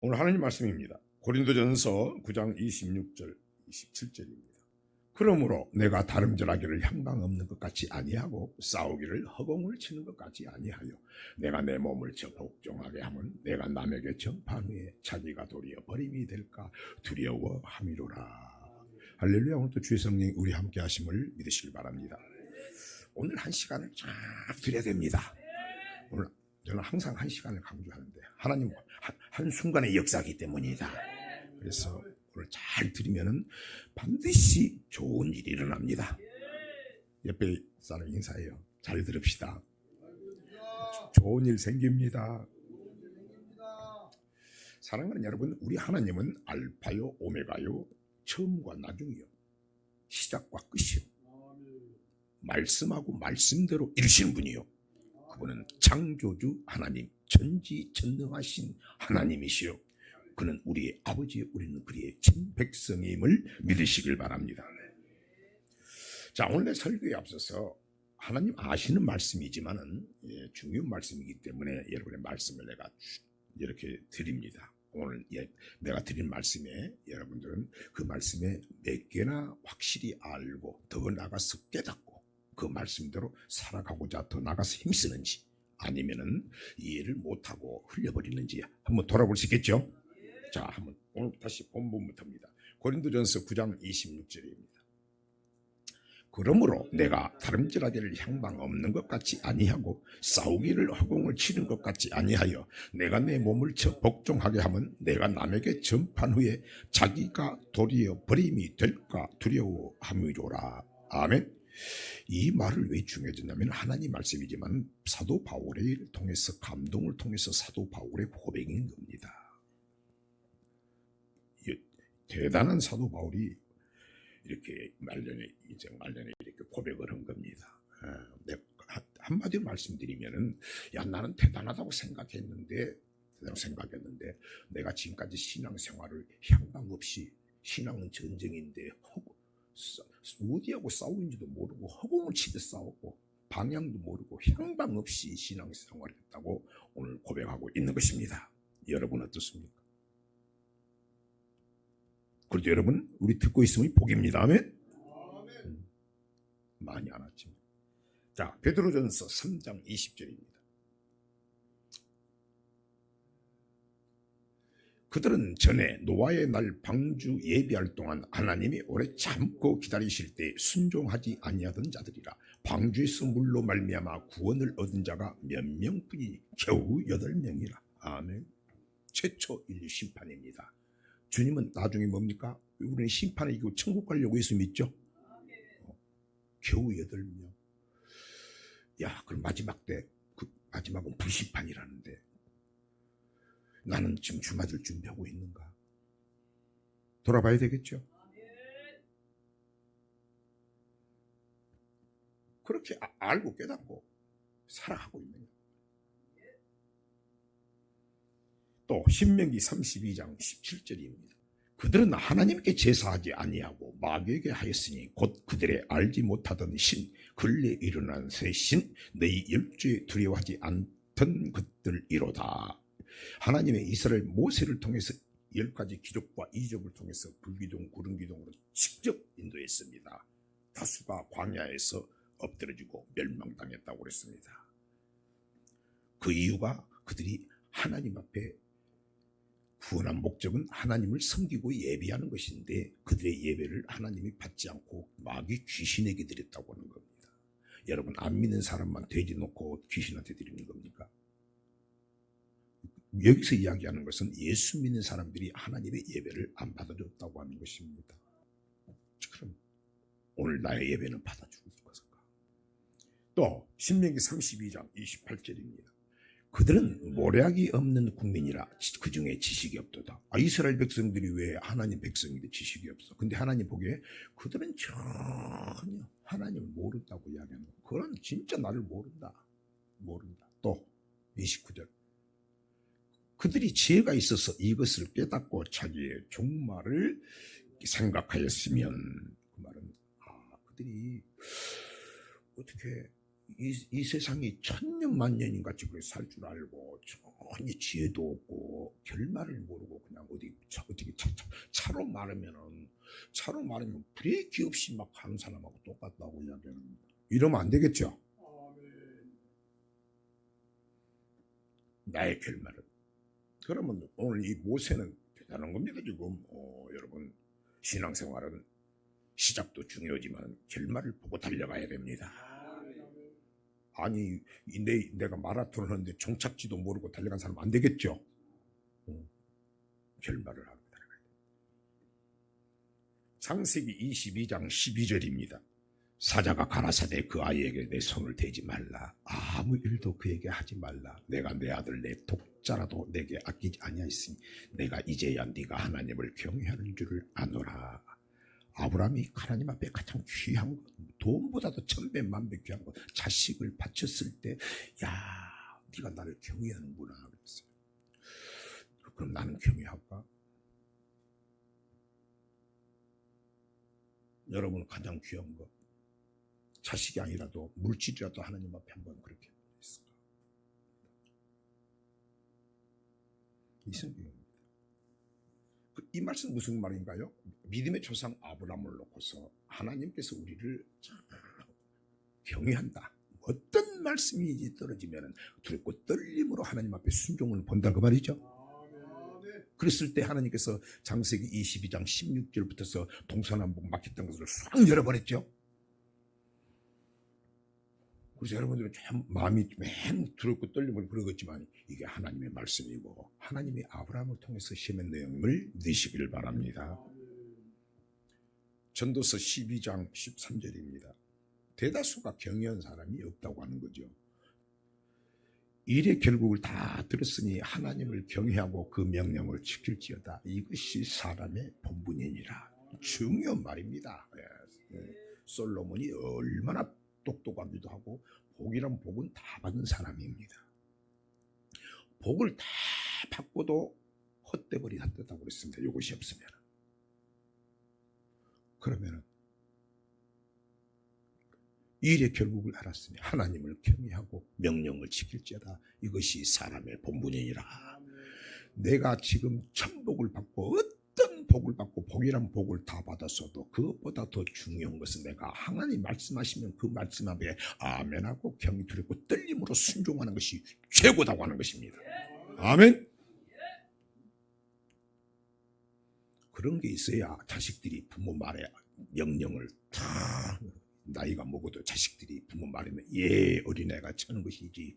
오늘 하나님 말씀입니다. 고린도전서 9장 26절 27절입니다. 그러므로 내가 다름질하기를 향방 없는 것 같이 아니하고 싸우기를 허공을 치는 것 같이 아니하여 내가 내 몸을 저 복종하게 하면 내가 남에게 전판 후에 자기가 도리어 버림이 될까 두려워함이로라. 할렐루야. 오늘도 주의 성령이 우리 함께 하심을 믿으시길 바랍니다. 오늘 한 시간을 쫙 드려야 됩니다. 오늘 저는 항상 한 시간을 강조하는데 하나님 한순간의 역사이기 때문이다. 그래서 오늘 잘 들으면 반드시 좋은 일이 일어납니다. 옆에 사람 인사해요. 잘 들읍시다. 좋은 일 생깁니다. 사랑하는 여러분, 우리 하나님은 알파요 오메가요, 처음과 나중이요, 시작과 끝이요, 말씀하고 말씀대로 이루시는 분이요, 그분은 창조주 하나님, 전지전능하신 하나님이시요, 그는 우리의 아버지, 우리는 그의 친백성임을 믿으시길 바랍니다. 자, 오늘 설교에 앞서서 하나님 아시는 말씀이지만은 중요한 말씀이기 때문에 여러분의 말씀을 내가 이렇게 드립니다. 오늘 내가 드린 말씀에 여러분들은 그 말씀에 몇 개나 확실히 알고 더 나가서 깨닫고 그 말씀대로 살아가고자 더 나가서 힘쓰는지, 아니면은 이해를 못하고 흘려버리는지 한번 돌아볼 수 있겠죠? 자, 한번 오늘 다시 본문부터입니다. 고린도전서 9장 26절입니다. 그러므로 내가 다름질하기를 향방 없는 것 같이 아니하고 싸우기를 허공을 치는 것 같이 아니하여 내가 내 몸을 복종하게 하면 내가 남에게 전판 후에 자기가 도리어 버림이 될까 두려워함이로라. 아멘. 이 말을 왜 중요해졌냐면 하나님 말씀이지만 사도 바울을 통해서, 감동을 통해서 사도 바울의 고백인 겁니다. 대단한 사도 바울이 이렇게 말년에 이렇게 고백을 한 겁니다. 한마디로 말씀드리면은, 야, 나는 대단하다고 생각했는데 내가 지금까지 신앙생활을 향방 없이, 신앙은 전쟁인데 어디하고 싸우는지도 모르고 허공을 치듯 싸우고 방향도 모르고 향방 없이 신앙생활을 했다고 오늘 고백하고 있는 것입니다. 여러분 어떻습니까? 그래도 여러분, 우리 듣고 있으면 복입니다. 아멘? 많이 안 왔지만. 자, 베드로전서 3장 20절입니다. 그들은 전에 노아의 날 방주 예비할 동안 하나님이 오래 참고 기다리실 때 순종하지 아니하던 자들이라. 방주에서 물로 말미암아 구원을 얻은 자가 몇 명뿐이니 겨우 8명이라. 아멘. 최초 인류 심판입니다. 주님은 나중에 뭡니까? 우리는 심판을 이기고 천국 가려고 해서 믿죠? 겨우 8명. 야, 그럼 마지막 때, 마지막은 불심판이라는데 나는 지금 주 맞을 준비하고 있는가? 돌아봐야 되겠죠? 그렇게 알고 깨닫고 살아가고 있는 거예요. 또 신명기 32장 17절입니다. 그들은 하나님께 제사하지 아니하고 마귀에게 하였으니 곧 그들의 알지 못하던 신, 근래 일어난 새 신, 너희 열조에 두려워하지 않던 것들이로다. 하나님의 이스라엘 모세를 통해서 10가지 기적과 이적을 통해서 불기둥, 구름기둥으로 직접 인도했습니다. 다수가 광야에서 엎드려지고 멸망당했다고 그랬습니다. 그 이유가 그들이 하나님 앞에 구원한 목적은 하나님을 섬기고 예배하는 것인데 그들의 예배를 하나님이 받지 않고 마귀 귀신에게 드렸다고 하는 겁니다. 여러분, 안 믿는 사람만 돼지 놓고 귀신한테 드리는 겁니까? 여기서 이야기하는 것은 예수 믿는 사람들이 하나님의 예배를 안 받아줬다고 하는 것입니다. 그럼 오늘 나의 예배는 받아주고 있을 것인가? 또 신명기 32장 28절입니다. 그들은 모략이 없는 국민이라 그 중에 지식이 없도다. 이스라엘 백성들이 왜 하나님 백성인데 지식이 없어? 근데 하나님 보기에 그들은 전혀 하나님을 모른다고 이야기하는 거야. 그건 진짜 나를 모른다. 또 29절. 그들이 지혜가 있어서 이것을 깨닫고 자기의 종말을 생각하였으면, 그 말은 그들이 어떻게 이 세상이 천년 만년인 같이 그렇게 살 줄 알고 전혀 지혜도 없고 결말을 모르고 그냥 어떻게 차로 말하면 브레이크 없이 막 가는 사람하고 똑같다고 이야기하는. 이러면 안 되겠죠. 나의 결말은. 그러면 오늘 이 모세는 대단한 겁니다. 지금 여러분, 신앙생활은 시작도 중요하지만 결말을 보고 달려가야 됩니다. 아니 내가 마라톤을 하는데 종착지도 모르고 달려간 사람 안 되겠죠. 결말을 하고 달려가야 됩니다. 창세기 22장 12절입니다. 사자가 가라사대 그 아이에게 내 손을 대지 말라. 아무 일도 그에게 하지 말라. 내가 내 아들 내 독자라도 내게 아끼지 아니하였으니 내가 이제야 네가 하나님을 경외하는 줄을 아노라. 아브라함이 하나님 앞에 가장 귀한 것, 돈보다도 천배 만배 귀한 것, 자식을 바쳤을 때, 야, 네가 나를 경외하는구나 그랬어요. 그럼 나는 경외할까? 여러분 가장 귀한 것, 자식이 아니라도 물질이라도 하나님 앞에 한번 그렇게 했을까? 이 성경입니다. 이 말씀 무슨 말인가요? 믿음의 조상 아브라함을 놓고서 하나님께서 우리를 경외한다. 어떤 말씀이 떨어지면 두렵고 떨림으로 하나님 앞에 순종을 본다 그 말이죠. 그랬을 때 하나님께서 창세기 22장 16절부터서 동서남북 막혔던 것을 싹 열어버렸죠. 그래서 여러분들은 참 마음이 맨 두렵고 떨림을 그러겠지만 이게 하나님의 말씀이고 하나님이 아브라함을 통해서 시험한 내용을 믿으시기를 바랍니다. 전도서 12장 13절입니다. 대다수가 경외한 사람이 없다고 하는 거죠. 일의 결국을 다 들었으니 하나님을 경외하고 그 명령을 지킬지어다. 이것이 사람의 본분이니라. 중요한 말입니다. 솔로몬이 얼마나 똑똑하기도 하고 복이란 복은 다 받은 사람입니다. 복을 다 받고도 헛되거리 한다고 그랬습니다. 이것이 없으면. 그러면 일의 결국을 알았으니 하나님을 경외하고 명령을 지킬지어다. 이것이 사람의 본분이니라. 내가 지금 천복을 받고 어떤 복을 받고 복이란 복을 다 받았어도 그것보다 더 중요한 것은 내가 하나님 말씀하시면 그 말씀 앞에 아멘하고 경이 두렵고 떨림으로 순종하는 것이 최고다고 하는 것입니다. 아멘. 그런 게 있어야 자식들이 부모 말에 명령을 다, 나이가 먹어도 자식들이 부모 말에는 예 어린애가 쳐는 것이지,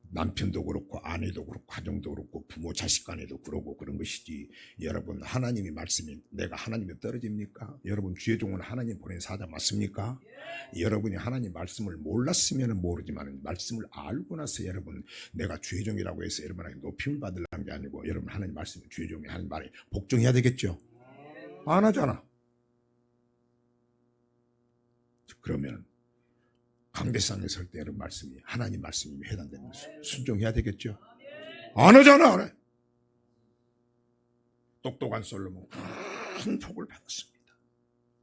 남편도 그렇고 아내도 그렇고 가정도 그렇고 부모 자식 간에도 그러고 그런 것이지. 여러분 하나님이 말씀이 내가 하나님에 떨어집니까? 여러분 주의 종은 하나님 보낸 사자 맞습니까? 여러분이 하나님 말씀을 몰랐으면 모르지만 말씀을 알고 나서 여러분 내가 주의 종이라고 해서 여러분에게 높임을 받으려는 게 아니고 여러분 하나님 말씀을 주의 종이 하는 말에 복종해야 되겠죠. 안 하잖아. 그러면 강대상에 설 때 이런 말씀이 하나님 말씀이 해당되는 순종해야 되겠죠. 안 하잖아. 안 해. 똑똑한 솔로몬 큰 복을 받았습니다.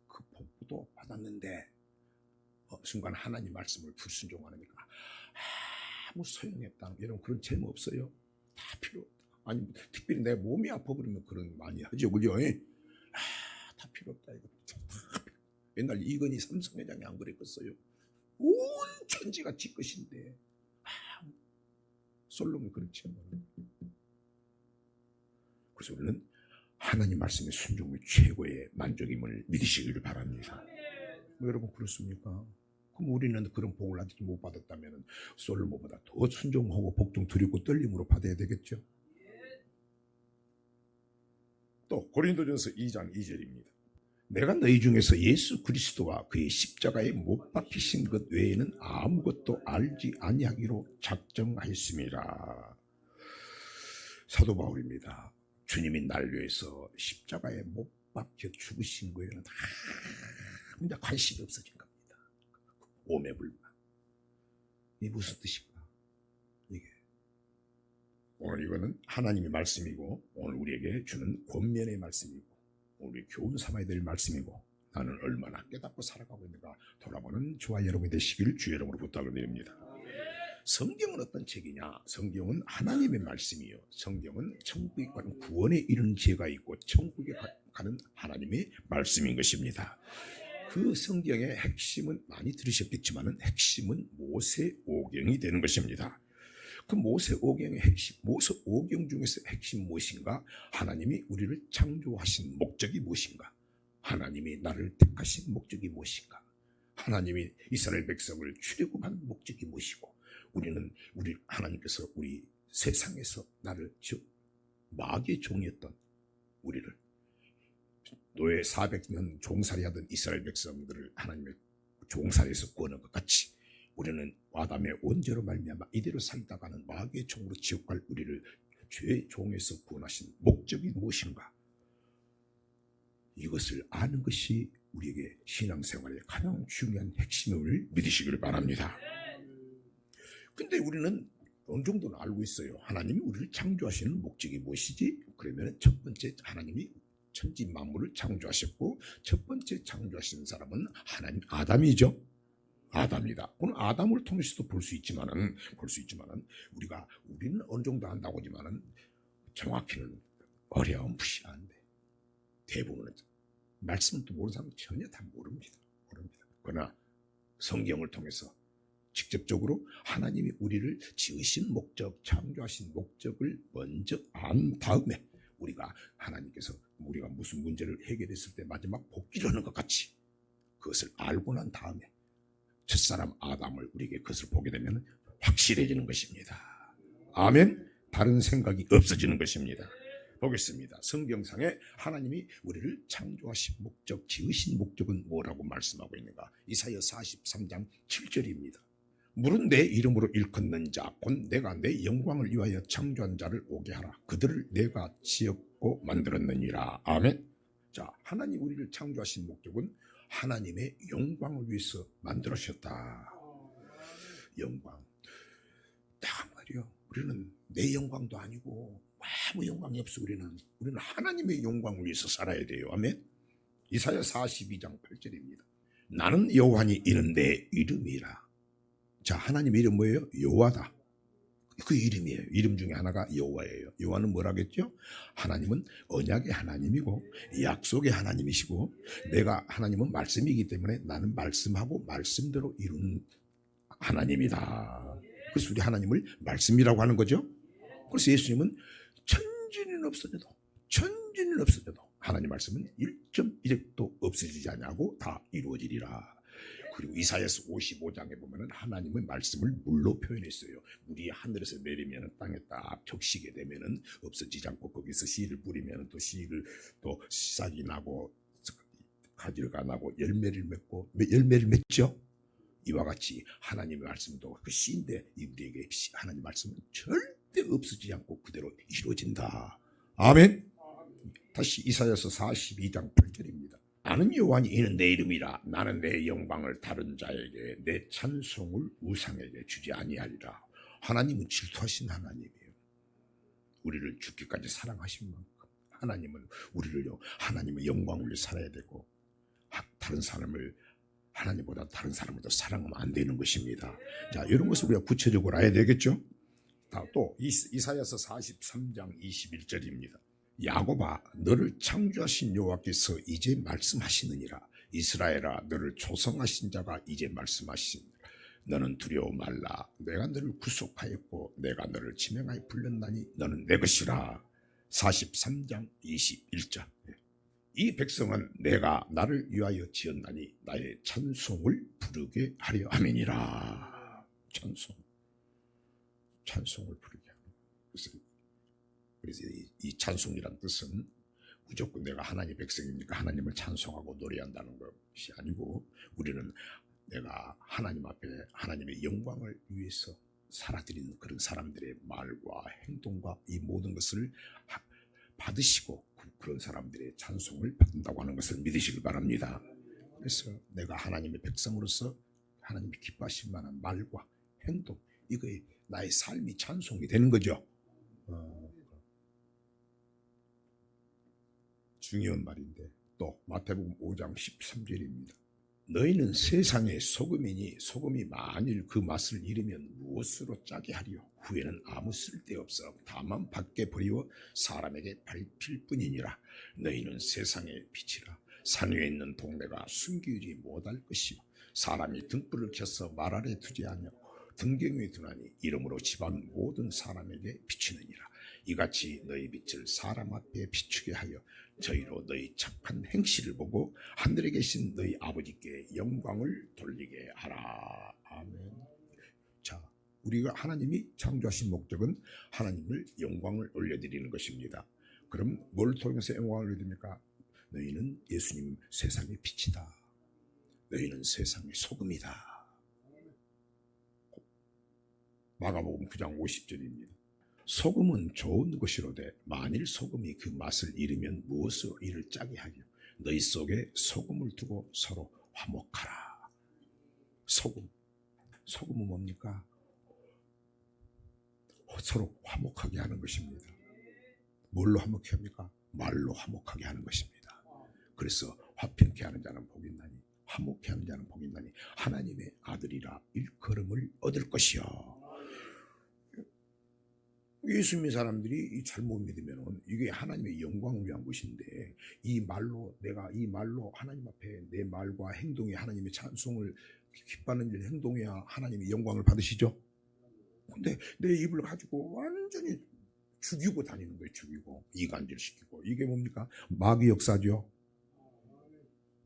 그 복도 받았는데 순간 하나님 말씀을 불순종하니까 아무 소용이 없다. 여러분 그런 재미 없어요? 다 필요 없다. 아니 특별히 내 몸이 아파 버리면 그런 많이 하죠. 그죠? 다 필요 없다. 이거. 옛날 이건희 삼성회장이 안 그랬겠어요? 온 천지가 지 것인데 솔로몬이 그렇지 않아요. 그래서 우리는 하나님 말씀의 순종이 최고의 만족임을 믿으시기를 바랍니다. 여러분 그렇습니까? 그럼 우리는 그런 복을 아직도 못 받았다면 솔로몬보다 더 순종하고 복종 드리고 떨림으로 받아야 되겠죠. 또 고린도전서 2장 2절입니다. 내가 너희 중에서 예수 그리스도와 그의 십자가에 못 박히신 것 외에는 아무것도 알지 아니하기로 작정하였습니다. 사도 바울입니다. 주님이 날 위해서 십자가에 못 박혀 죽으신 거에는 아무 관심이 없어진 겁니다. 오매불만. 이게 무슨 뜻일까? 이게 오늘 이거는 하나님의 말씀이고 오늘 우리에게 주는 권면의 말씀이고 우리 교훈 삼아야 될 말씀이고 나는 얼마나 깨닫고 살아가고 있는가 돌아보는 저와 여러분이 되시길 주의 이름으로 부탁을 드립니다. 성경은 어떤 책이냐? 성경은 하나님의 말씀이요. 성경은 천국에 가는 구원에 이르는 죄가 있고 천국에 가는 하나님의 말씀인 것입니다. 그 성경의 핵심은 많이 들으셨겠지만 핵심은 모세오경이 되는 것입니다. 그 모세오경의 핵심, 모세오경 중에서 핵심 무엇인가? 하나님이 우리를 창조하신 목적이 무엇인가? 하나님이 나를 택하신 목적이 무엇인가? 하나님이 이스라엘 백성을 출애굽한 목적이 무엇이고 우리 하나님께서 우리 세상에서 나를 마귀의 종이었던 우리를 노예 400년 종살이하던 이스라엘 백성들을 하나님의 종살이에서 구하는 것 같이 우리는 아담의 원죄로 말미암아 이대로 살다가는 마귀의 종으로 지옥 갈 우리를 죄의 종에서 구원하신 목적이 무엇인가? 이것을 아는 것이 우리에게 신앙생활의 가장 중요한 핵심을 믿으시길 바랍니다. 근데 우리는 어느 정도는 알고 있어요. 하나님이 우리를 창조하시는 목적이 무엇이지? 그러면 첫 번째 하나님이 천지 만물을 창조하셨고 첫 번째 창조하신 사람은 하나님 아담이죠. 아담이다. 그건 아담을 통해서도 볼 수 있지만은 우리는 어느 정도 안다고 하지만은 정확히는 어려움부시한데 대부분은 말씀을 또 모르는 사람은 전혀 다 모릅니다. 그러나 성경을 통해서 직접적으로 하나님이 우리를 지으신 목적, 창조하신 목적을 먼저 안 다음에 하나님께서 우리가 무슨 문제를 해결했을 때 마지막 복귀를 하는 것 같이 그것을 알고 난 다음에 첫사람 아담을 우리에게 그것을 보게 되면 확실해지는 것입니다. 아멘. 다른 생각이 없어지는 것입니다. 보겠습니다. 성경상에 하나님이 우리를 창조하신 목적, 지으신 목적은 뭐라고 말씀하고 있는가? 이사야 43장 7절입니다. 물은 내 이름으로 일컫는 자, 곧 내가 내 영광을 위하여 창조한 자를 오게 하라. 그들을 내가 지었고 만들었느니라. 아멘. 자, 하나님 우리를 창조하신 목적은 하나님의 영광을 위해서 만들으셨다. 영광. 딱 말이요. 우리는 내 영광도 아니고 아무 영광이 없어. 우리는 하나님의 영광을 위해서 살아야 돼요. 아멘. 이사야 42장 8절입니다. 나는 여호와니 이는 내 이름이라. 자, 하나님의 이름 뭐예요? 여호와다. 그 이름이에요. 이름 중에 하나가 여호와예요. 여호와는 뭐라겠죠? 하나님은 언약의 하나님이고 약속의 하나님이시고 하나님은 말씀이기 때문에 나는 말씀하고 말씀대로 이루는 하나님이다. 그래서 우리 하나님을 말씀이라고 하는 거죠. 그래서 예수님은 천지는 없어져도 하나님 말씀은 1.1획도 없어지지 않냐고 다 이루어지리라. 그리고 이사야서 55장에 보면은 하나님의 말씀을 물로 표현했어요. 물이 하늘에서 내리면 땅에 딱 적시게 되면은 없어지지 않고 거기서 씨를 뿌리면 또 씨를 또 싹이 나고 가지가 나고 열매를 맺죠. 이와 같이 하나님의 말씀도 그 씨인데 우리에게 하나님 말씀은 절대 없어지지 않고 그대로 이루어진다. 아멘. 다시 이사야서 42장 8절입니다. 나는 여호와니 이는 내 이름이라. 나는 내 영광을 다른 자에게 내 찬송을 우상에게 주지 아니하리라. 하나님은 질투하신 하나님이에요. 우리를 죽기까지 사랑하신 만큼 하나님은 우리를요 하나님의 영광을 위해 살아야 되고 다른 사람을 하나님보다 다른 사람을 더 사랑하면 안 되는 것입니다. 자, 이런 것을 우리가 구체적으로 알아야 되겠죠. 또 이사야서 43장 21절입니다. 야곱아 너를 창조하신 여호와께서 이제 말씀하시느니라. 이스라엘아 너를 조성하신 자가 이제 말씀하시니라. 너는 두려워 말라. 내가 너를 구속하였고 내가 너를 지명하여 불렀나니 너는 내 것이라. 43장 21절. 이 백성은 내가 나를 위하여 지었나니 나의 찬송을 부르게 하려 함이니라. 찬송을 부르게 하는. 그래서 이 찬송이란 뜻은 무조건 내가 하나님의 백성이니까 하나님을 찬송하고 노래한다는 것이 아니고 우리는 내가 하나님 앞에 하나님의 영광을 위해서 살아드리는 그런 사람들의 말과 행동과 이 모든 것을 받으시고 그런 사람들의 찬송을 받는다고 하는 것을 믿으시길 바랍니다. 그래서 내가 하나님의 백성으로서 하나님이 기뻐하실 만한 말과 행동, 이거에 나의 삶이 찬송이 되는 거죠. 중요한 말인데 또 마태복음 5장 13절입니다. 너희는 세상의 소금이니 소금이 만일 그 맛을 잃으면 무엇으로 짜게 하리요? 후에는 아무 쓸데없어 다만 밖에 버리워 사람에게 밟힐 뿐이니라. 너희는 세상의 빛이라. 산 위에 있는 동네가 숨기지 못할 것이요 사람이 등불을 켜서 말 아래 두지 아니하고 등경 위에 두나니 이름으로 집안 모든 사람에게 비추느니라. 이같이 너희 빛을 사람 앞에 비추게 하여 저희로 너희 착한 행실을 보고 하늘에 계신 너희 아버지께 영광을 돌리게 하라. 아멘. 자, 우리가 하나님이 창조하신 목적은 하나님을 영광을 올려드리는 것입니다. 그럼 뭘 통해서 영광을 올려드립니까? 너희는 예수님 세상의 빛이다. 너희는 세상의 소금이다. 마가복음 9장 50절입니다. 소금은 좋은 것이로되 만일 소금이 그 맛을 잃으면 무엇으로 이를 짜게 하려? 너희 속에 소금을 두고 서로 화목하라. 소금은 뭡니까? 서로 화목하게 하는 것입니다. 뭘로 화목하게 합니까? 말로 화목하게 하는 것입니다. 그래서 화평케 하는 자는 복이 있나니 화목케 하는 자는 복이 있나니 하나님의 아들이라 일컬음을 얻을 것이요. 예수 믿는 사람들이 잘못 믿으면 이게 하나님의 영광을 위한 것인데 이 말로 하나님 앞에 내 말과 행동이 하나님의 찬송을 기뻐하는 행동이야 하나님의 영광을 받으시죠. 근데 내 입을 가지고 완전히 죽이고 다니는 거예요. 죽이고 이간질시키고 이게 뭡니까? 마귀 역사죠.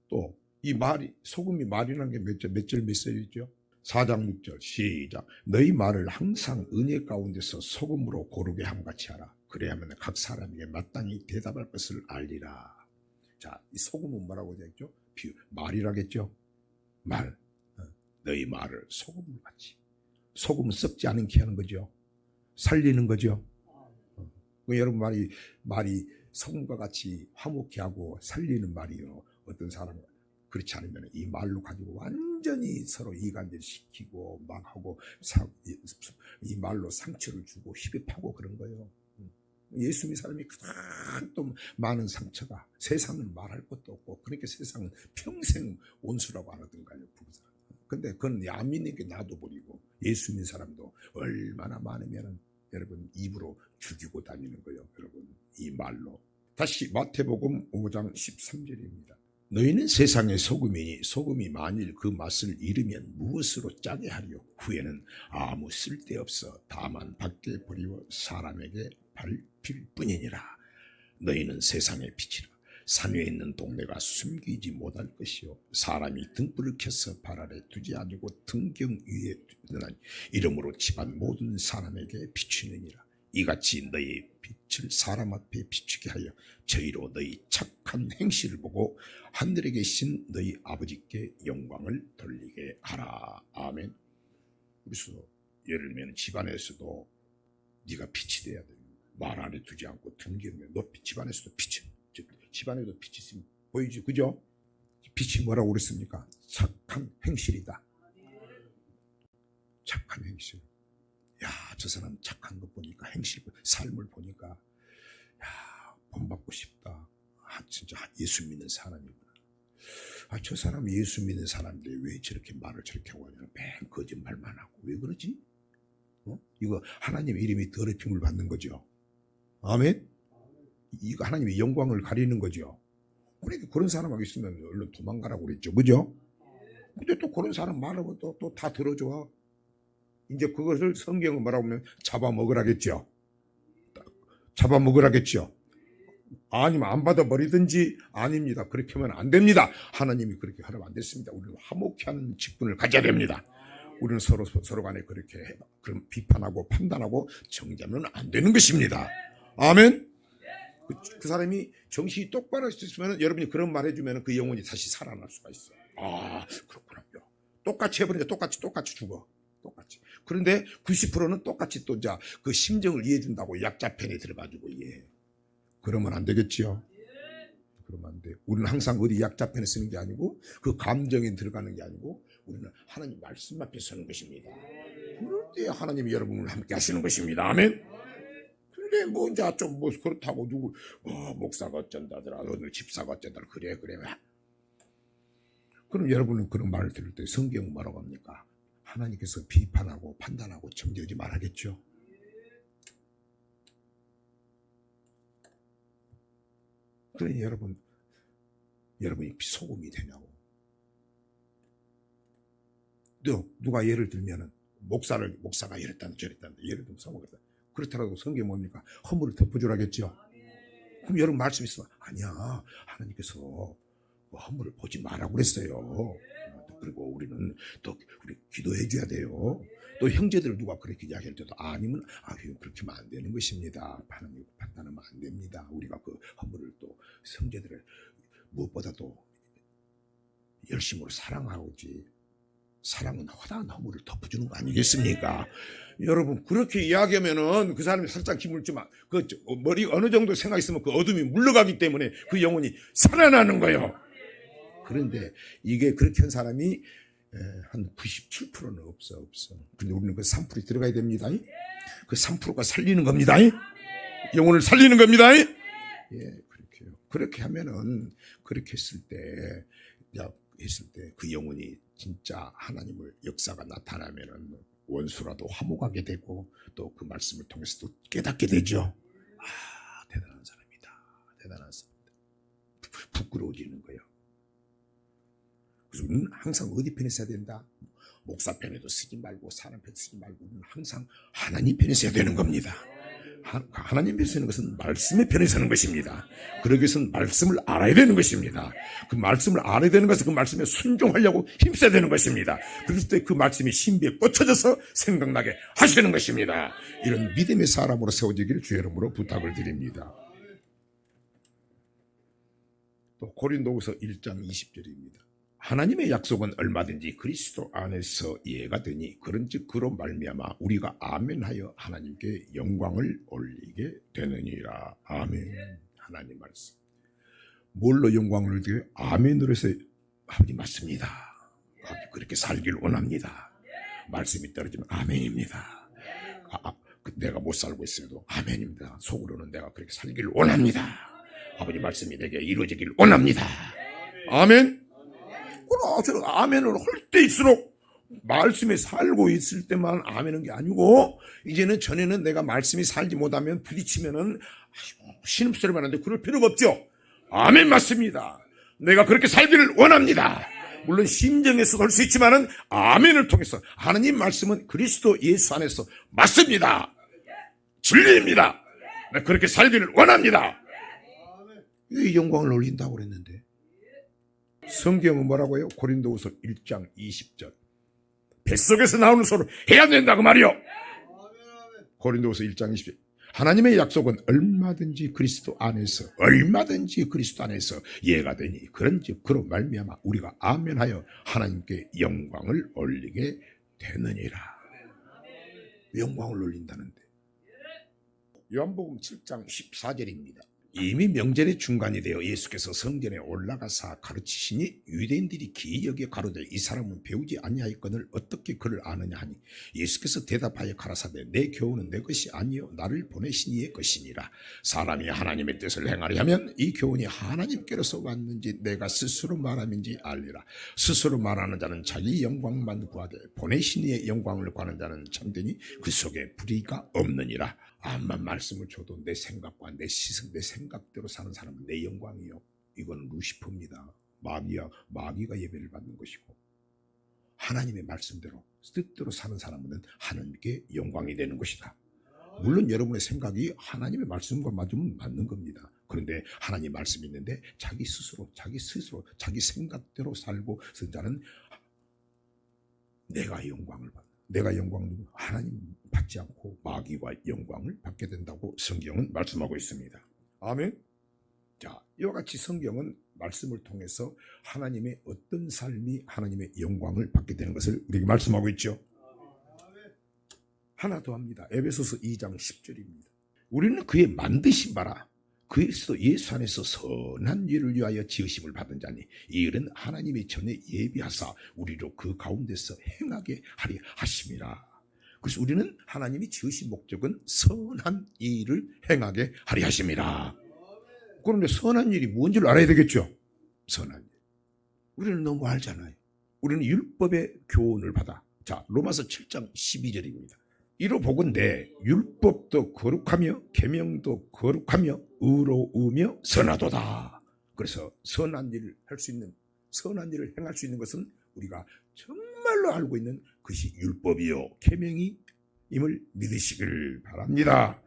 또 이 말이 소금이 말이라는 게 몇 절 몇 절이죠? 4장 6절 시작. 너희 말을 항상 은혜 가운데서 소금으로 고르게 함같이 하라. 그래야만 각 사람에게 마땅히 대답할 것을 알리라. 자, 이 소금은 뭐라고 되었죠? 말이라겠죠. 말. 너희 말을 소금으로 같이. 소금은 썩지 않게 하는 거죠. 살리는 거죠. 여러분 말이 소금과 같이 화목케 하고 살리는 말이요. 어떤 사람은 그렇지 않으면 이 말로 가지고 완전히 서로 이간질시키고 막 하고 이 말로 상처를 주고 희비하고 그런 거예요. 예수 믿는 사람이 그닥 또 많은 상처가 세상은 말할 것도 없고 그러니까 세상은 평생 온수라고 안 하던가요. 근데 그건 안 믿는 게 놔둬버리고 예수 믿는 사람도 얼마나 많으면 여러분 입으로 죽이고 다니는 거예요. 여러분 이 말로. 다시 마태복음 5장 13절입니다. 너희는 세상의 소금이니 소금이 만일 그 맛을 잃으면 무엇으로 짜게 하리요? 후에는 아무 쓸데없어 다만 밖에 버리워 사람에게 밟힐 뿐이니라. 너희는 세상의 빛이라. 산 위에 있는 동네가 숨기지 못할 것이요 사람이 등불을 켜서 발 아래 두지 아니고 등경 위에 두느니 이름으로 집안 모든 사람에게 비추느니라. 이같이 너희 빛을 사람 앞에 비추게 하여 저희로 너희 착한 행실을 보고 하늘에 계신 너희 아버지께 영광을 돌리게 하라. 아멘. 그래서 예를 들면 집안에서도 네가 빛이 돼야 돼. 말 안에 두지 않고 등기면 너 집안에서도 빛이, 집안에도 빛이 있으면 보이지, 그죠? 빛이 뭐라고 그랬습니까? 착한 행실이다. 착한 행실. 야, 저 사람 착한 거 보니까 행실, 삶을 보니까 야, 본받고 싶다. 아, 진짜 예수 믿는 사람이구나. 아, 저 사람 예수 믿는 사람인데 왜 저렇게 말을 저렇게 하고 하냐. 맨 거짓말만 하고 왜 그러지? 이거 하나님의 이름이 더럽힘을 받는 거죠. 아멘. 이거 하나님의 영광을 가리는 거죠. 그러니까 그런 사람하고 있으면 얼른 도망가라고 그랬죠. 그죠? 근데 또 그런 사람 말하면 또 다 들어줘. 이제 그것을 성경은 뭐라고 하면 잡아먹으라겠죠. 잡아먹으라겠죠. 아니면 안 받아버리든지 아닙니다. 그렇게 하면 안 됩니다. 하나님이 그렇게 하면 안 됐습니다. 우리는 화목케 하는 직분을 가져야 됩니다. 우리는 서로 간에 그렇게 그럼 비판하고 판단하고 정죄하면 안 되는 것입니다. 아멘. 그 사람이 정신이 똑바로 있으면 여러분이 그런 말 해주면 그 영혼이 다시 살아날 수가 있어요. 아, 그렇구나. 똑같이 해버리니까 똑같이 죽어. 똑같이. 그런데 90%는 똑같이 또 그 심정을 이해해준다고 약자편에 들어가지고 이해. 그러면 안 되겠지요. 그러면 안 돼. 우리는 항상 어디 약자편에 쓰는 게 아니고 그 감정에 들어가는 게 아니고 우리는 하나님 말씀 앞에 서는 것입니다. 그럴 때 하나님이 여러분을 함께 하시는 것입니다. 아멘. 근데 그런데 뭐 이제 좀 뭐 그렇다고 누구 목사가 어쩐다더라, 어느 집사가 어쩐다더라, 그래. 그럼 여러분은 그런 말을 들을 때 성경은 뭐라고 합니까? 하나님께서 비판하고 판단하고 정죄하지 말하겠죠. 그러니 여러분이 소금이 되냐고. 또 누가 예를 들면은 목사가 이랬다 저랬다, 예를 들면 성공했다. 그렇더라도 성경이 뭡니까? 허물을 덮어주라겠죠. 그럼 여러분 말씀 있으면 아니야, 하나님께서 허물을 보지 말라고 그랬어요. 그리고 우리는 또 우리 기도해 줘야 돼요. 또 형제들 누가 그렇게 이야기할 때도 아니면 그렇게 하면 안 되는 것입니다. 하나님 판단하면 안 됩니다. 우리가 그 허물을 또 형제들을 무엇보다도 열심으로 사랑하고지, 사랑은 허다한 허물을 덮어주는 거 아니겠습니까? 여러분 그렇게 이야기하면은 그 사람이 살짝 기분을 좀 머리 어느 정도 생각 있으면 그 어둠이 물러가기 때문에 그 영혼이 살아나는 거예요. 그런데 이게 그렇게 한 사람이 한 97%는 없어. 근데 우리는 그 3% 들어가야 됩니다. 그 3%가 살리는 겁니다. 영혼을 살리는 겁니다. 예, 그렇게요. 그렇게 하면은, 그렇게 했을 때 그 영혼이 진짜 하나님을 역사가 나타나면은 원수라도 화목하게 되고, 또 그 말씀을 통해서 또 깨닫게 되죠. 대단한 사람이다. 부끄러워지는 거예요. 그래서 우리는 항상 어디 편에 서야 된다? 목사 편에도 쓰지 말고 사람 편에 쓰지 말고 우리는 항상 하나님 편에 서야 되는 겁니다. 하나님 편에 서는 것은 말씀의 편에 서는 것입니다. 그러기 위해서는 말씀을 알아야 되는 것입니다. 그 말씀을 알아야 되는 것은 그 말씀에 순종하려고 힘써야 되는 것입니다. 그럴 때 그 말씀이 신비에 꽂혀져서 생각나게 하시는 것입니다. 이런 믿음의 사람으로 세워지기를 주의 이름으로 부탁을 드립니다. 또 고린도후서 1장 20절입니다. 하나님의 약속은 얼마든지 그리스도 안에서 이해가 되니 그런즉 그로 말미암아 우리가 아멘하여 하나님께 영광을 올리게 되느니라. 아멘. 하나님 말씀. 뭘로 영광을 올리게? 아멘으로 해서 아버지 맞습니다. 아버지 그렇게 살기를 원합니다. 말씀이 떨어지면 아멘입니다. 내가 못 살고 있어도 아멘입니다. 속으로는 내가 그렇게 살기를 원합니다. 아버지 말씀이 내게 이루어지기를 원합니다. 아멘. 그럼 아멘을 할 때일수록 말씀에 살고 있을 때만 아멘한 게 아니고, 이제는 전에는 내가 말씀이 살지 못하면 부딪히면은 신음소리만 하는데 그럴 필요가 없죠. 아멘 맞습니다. 내가 그렇게 살기를 원합니다. 물론 심정에서도 할 수 있지만은 아멘을 통해서 하나님 말씀은 그리스도 예수 안에서 맞습니다. 진리입니다. 내가 그렇게 살기를 원합니다. 이 영광을 올린다고 그랬는데 성경은 뭐라고요? 고린도후서 1장 20절. 뱃속에서 나오는 소리 해야 된다고 말이요. 고린도후서 1장 20절. 하나님의 약속은 얼마든지 그리스도 안에서 이해가 되니 그런즉 그로 말미암아 우리가 아멘하여 하나님께 영광을 올리게 되느니라. 영광을 올린다는데 요한복음 7장 14절입니다. 이미 명절의 중간이 되어 예수께서 성전에 올라가사 가르치시니 유대인들이 기이 여겨 가로되 이 사람은 배우지 아니하였거늘 어떻게 그를 아느냐 하니 예수께서 대답하여 가라사대 내 교훈은 내 것이 아니요 나를 보내신 이의 것이니라. 사람이 하나님의 뜻을 행하려 하면 이 교훈이 하나님께로서 왔는지 내가 스스로 말함인지 알리라. 스스로 말하는 자는 자기 영광만 구하되 보내신 이의 영광을 구하는 자는 참되니 그 속에 불의가 없느니라. 암만 말씀을 줘도 내 생각과 내 시선, 내 생각대로 사는 사람은 내 영광이요. 이건 루시퍼입니다. 마귀가 예배를 받는 것이고, 하나님의 말씀대로 뜻대로 사는 사람은 하나님께 영광이 되는 것이다. 물론 여러분의 생각이 하나님의 말씀과 맞으면 맞는 겁니다. 그런데 하나님 말씀이 있는데 자기 스스로 자기 생각대로 살고 쓴 자는 내가 영광을 받는, 내가 영광을 하나님 받지 않고 마귀와 영광을 받게 된다고 성경은 말씀하고 있습니다. 아멘. 자, 이와 같이 성경은 말씀을 통해서 하나님의 어떤 삶이 하나님의 영광을 받게 되는 것을 우리에게 말씀하고 있죠. 하나 더 합니다. 에베소서 2장 10절입니다. 우리는 그의 만드신 바라 그리스도 예수 안에서 선한 일을 위하여 지으심을 받은 자니 이 일은 하나님이 전에 예비하사 우리로 그 가운데서 행하게 하리 하심이라. 그래서 우리는 하나님이 지으신 목적은 선한 일을 행하게 하려 하십니다. 그런데 선한 일이 뭔지를 알아야 되겠죠. 선한 일. 우리는 너무 알잖아요. 우리는 율법의 교훈을 받아. 자, 로마서 7장 12절입니다. 이로 보건대 율법도 거룩하며 계명도 거룩하며 의로우며 선하도다. 그래서 선한 일을 할 수 있는, 선한 일을 행할 수 있는 것은 우리가 정말로 알고 있는 것이 율법이요 계명임을 믿으시길 바랍니다.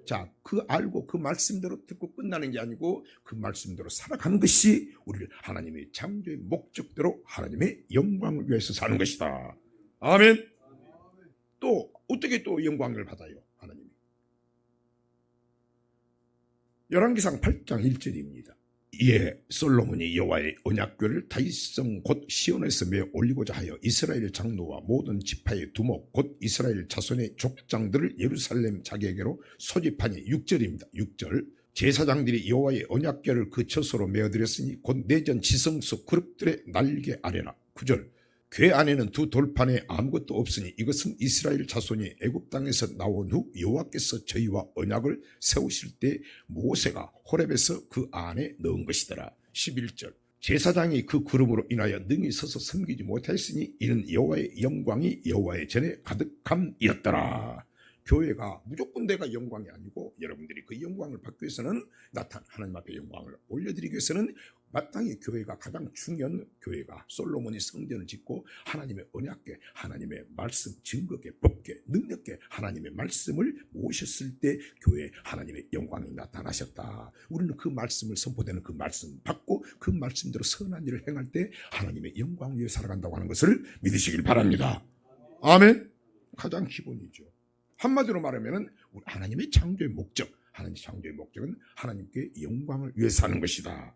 자, 그 알고 그 말씀대로 듣고 끝나는 게 아니고 그 말씀대로 살아가는 것이 우리를 하나님의 창조의 목적대로 하나님의 영광을 위해서 사는 것이다. 아멘. 또 어떻게 또 영광을 받아요? 하나님이. 열왕기상 8장 1절입니다. 이에 솔로몬이 여호와의 언약궤를 다윗성 곧 시온에서 메어 올리고자 하여 이스라엘 장로와 모든 지파의 두목 곧 이스라엘 자손의 족장들을 예루살렘 자기에게로 소집하니 6절입니다. 6절 제사장들이 여호와의 언약궤를 그 처소로 메어드렸으니 곧 내전 지성소 그룹들의 날개 아래라. 9절 궤 안에는 두 돌판에 아무것도 없으니 이것은 이스라엘 자손이 애굽 땅에서 나온 후 여호와께서 저희와 언약을 세우실 때 모세가 호렙에서 그 안에 넣은 것이더라. 11절 제사장이 그 구름으로 인하여 능히 서서 섬기지 못하였으니 이는 여호와의 영광이 여호와의 전에 가득함이었더라. 교회가 무조건 내가 영광이 아니고 여러분들이 그 영광을 받기 위해서는 하나님 앞에 영광을 올려드리기 위해서는 마땅히 교회가 가장 중요한 교회가 솔로몬이 성전을 짓고 하나님의 언약궤, 하나님의 말씀, 증거궤, 법궤, 능력궤 하나님의 말씀을 모셨을 때 교회에 하나님의 영광이 나타나셨다. 우리는 그 말씀을 선포되는 그 말씀 받고 그 말씀대로 선한 일을 행할 때 하나님의 영광 위에 살아간다고 하는 것을 믿으시길 바랍니다. 아멘. 가장 기본이죠. 한마디로 말하면 하나님의 창조의 목적, 하나님의 창조의 목적은 하나님께 영광을 위해 사는 것이다.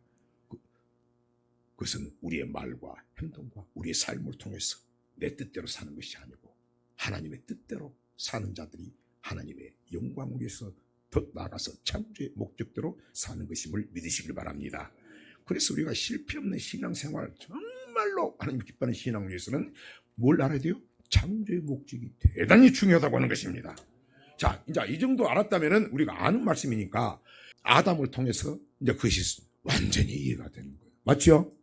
그것은 우리의 말과 행동과 우리의 삶을 통해서 내 뜻대로 사는 것이 아니고 하나님의 뜻대로 사는 자들이 하나님의 영광을 위해서 더 나아가서 창조의 목적대로 사는 것임을 믿으시길 바랍니다. 그래서 우리가 실패 없는 신앙생활, 정말로 하나님 기뻐하는 신앙을 위해서는 뭘 알아야 돼요? 창조의 목적이 대단히 중요하다고 하는 것입니다. 자, 이제 이 정도 알았다면 우리가 아는 말씀이니까 아담을 통해서 이제 그것이 완전히 이해가 되는 거예요. 맞죠?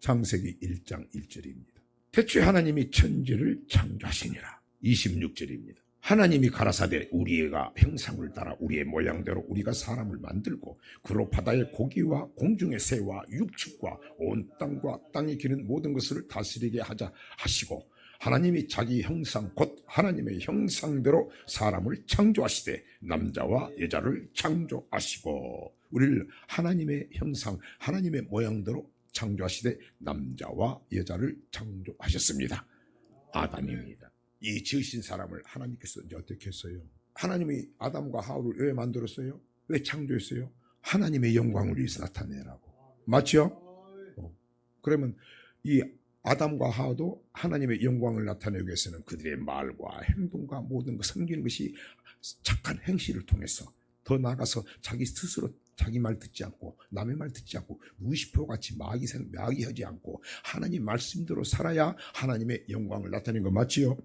창세기 1장 1절입니다. 태초에 하나님이 천지를 창조하시니라. 26절입니다. 하나님이 가라사대 우리가 형상을 따라 우리의 모양대로 우리가 사람을 만들고 그로 바다의 고기와 공중의 새와 육축과 온 땅과 땅에 기는 모든 것을 다스리게 하자 하시고 하나님이 자기 형상 곧 하나님의 형상대로 사람을 창조하시되 남자와 여자를 창조하시고 우리를 하나님의 형상 하나님의 모양대로 창조하시되 남자와 여자를 창조하셨습니다. 아담입니다. 이 지으신 사람을 하나님께서 이제 어떻게 했어요? 하나님이 아담과 하와를 왜 만들었어요? 왜 창조했어요? 하나님의 영광을 위해서 나타내라고. 맞죠? 그러면 이 아담과 하와도 하나님의 영광을 나타내기 위해서는 그들의 말과 행동과 모든 것 섬기는 것이 착한 행실을 통해서 더 나아가서 자기 스스로 자기 말 듣지 않고 남의 말 듣지 않고 루시퍼같이 마귀하지 않고 하나님 말씀대로 살아야 하나님의 영광을 나타내는 거 맞지요?